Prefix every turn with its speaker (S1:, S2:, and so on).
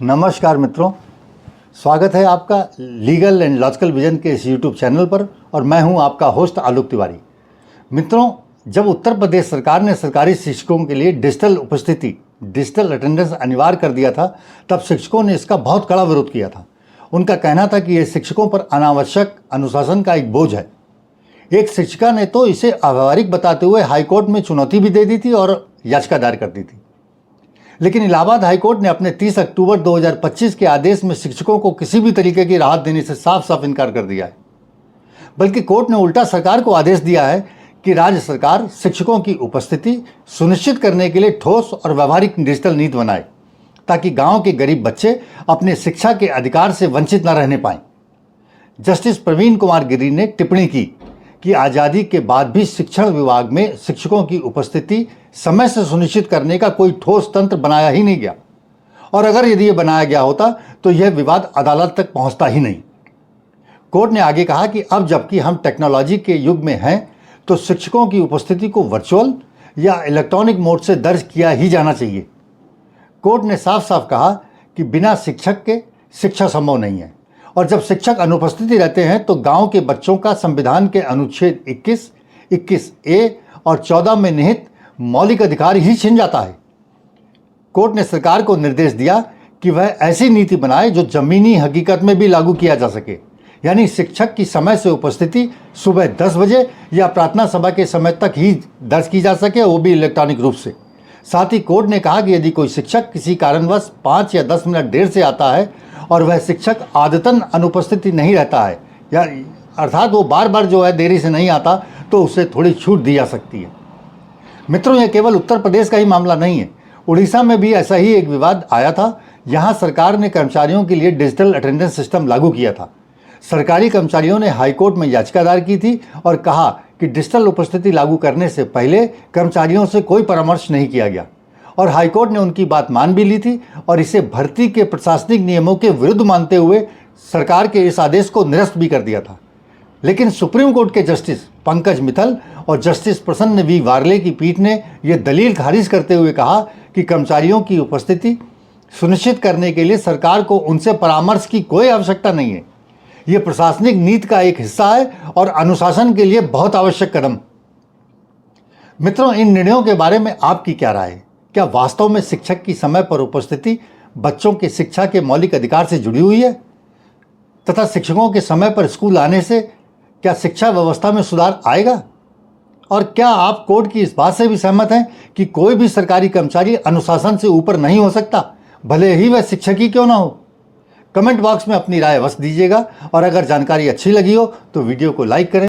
S1: नमस्कार मित्रों, स्वागत है आपका लीगल एंड लॉजिकल विजन के इस यूट्यूब चैनल पर और मैं हूं आपका होस्ट आलोक तिवारी। मित्रों, जब उत्तर प्रदेश सरकार ने सरकारी शिक्षकों के लिए डिजिटल अटेंडेंस अनिवार्य कर दिया था, तब शिक्षकों ने इसका बहुत कड़ा विरोध किया था। उनका कहना था कि यह शिक्षकों पर अनावश्यक अनुशासन का एक बोझ है। एक शिक्षिका ने तो इसे अव्यावहारिक बताते हुए हाईकोर्ट में चुनौती भी दे दी थी और याचिका दायर कर दी थी। लेकिन इलाहाबाद हाईकोर्ट ने अपने 30 अक्टूबर 2025 के आदेश में शिक्षकों को किसी भी तरीके की राहत देने से साफ साफ इनकार कर दिया है। बल्कि कोर्ट ने उल्टा सरकार को आदेश दिया है कि राज्य सरकार शिक्षकों की उपस्थिति सुनिश्चित करने के लिए ठोस और व्यवहारिक डिजिटल नीति बनाए, ताकि गांव के गरीब बच्चे अपने शिक्षा के अधिकार से वंचित न रहने पाएं। जस्टिस प्रवीण कुमार गिरी ने टिप्पणी की कि आज़ादी के बाद भी शिक्षण विभाग में शिक्षकों की उपस्थिति समय से सुनिश्चित करने का कोई ठोस तंत्र बनाया ही नहीं गया, और अगर यदि ये बनाया गया होता तो यह विवाद अदालत तक पहुंचता ही नहीं। कोर्ट ने आगे कहा कि अब जबकि हम टेक्नोलॉजी के युग में हैं, तो शिक्षकों की उपस्थिति को वर्चुअल या इलेक्ट्रॉनिक मोड से दर्ज किया ही जाना चाहिए। कोर्ट ने साफ साफ कहा कि बिना शिक्षक के शिक्षा संभव नहीं है, और जब शिक्षक अनुपस्थिति रहते हैं तो गांव के बच्चों का संविधान के अनुच्छेद 21, 21A और 14 में निहित मौलिक अधिकार ही छिन जाता है। कोर्ट ने सरकार को निर्देश दिया कि वह ऐसी नीति बनाए जो जमीनी हकीकत में भी लागू किया जा सके, यानी शिक्षक की समय से उपस्थिति सुबह 10 बजे या प्रार्थना सभा के समय तक ही दर्ज की जा सके, वो भी इलेक्ट्रॉनिक रूप से। साथ ही कोर्ट ने कहा कि यदि कोई शिक्षक किसी कारणवश 5 या 10 मिनट देर से आता है और वह शिक्षक आदतन अनुपस्थिति नहीं रहता है, या अर्थात वो बार बार जो है देरी से नहीं आता, तो उसे थोड़ी छूट दी जा सकती है। मित्रों, यह केवल उत्तर प्रदेश का ही मामला नहीं है। उड़ीसा में भी ऐसा ही एक विवाद आया था। यहाँ सरकार ने कर्मचारियों के लिए डिजिटल अटेंडेंस सिस्टम लागू किया था। सरकारी कर्मचारियों ने हाईकोर्ट में याचिका दायर की थी और कहा कि डिजिटल उपस्थिति लागू करने से पहले कर्मचारियों से कोई परामर्श नहीं किया गया, और हाईकोर्ट ने उनकी बात मान भी ली थी और इसे भर्ती के प्रशासनिक नियमों के विरुद्ध मानते हुए सरकार के इस आदेश को निरस्त भी कर दिया था। लेकिन सुप्रीम कोर्ट के जस्टिस पंकज मित्तल और जस्टिस प्रसन्न वी वार्ले की पीठ ने यह दलील खारिज करते हुए कहा कि कर्मचारियों की उपस्थिति सुनिश्चित करने के लिए सरकार को उनसे परामर्श की कोई आवश्यकता नहीं है। यह प्रशासनिक नीति का एक हिस्सा है और अनुशासन के लिए बहुत आवश्यक कदम। मित्रों, इन निर्णयों के बारे में आपकी क्या राय है? क्या वास्तव में शिक्षक की समय पर उपस्थिति बच्चों के शिक्षा के मौलिक अधिकार से जुड़ी हुई है, तथा शिक्षकों के समय पर स्कूल आने से क्या शिक्षा व्यवस्था में सुधार आएगा? और क्या आप कोर्ट की इस बात से भी सहमत हैं कि कोई भी सरकारी कर्मचारी अनुशासन से ऊपर नहीं हो सकता, भले ही वह शिक्षक ही क्यों ना हो? कमेंट बॉक्स में अपनी राय अवश्य दीजिएगा, और अगर जानकारी अच्छी लगी हो तो वीडियो को लाइक करें।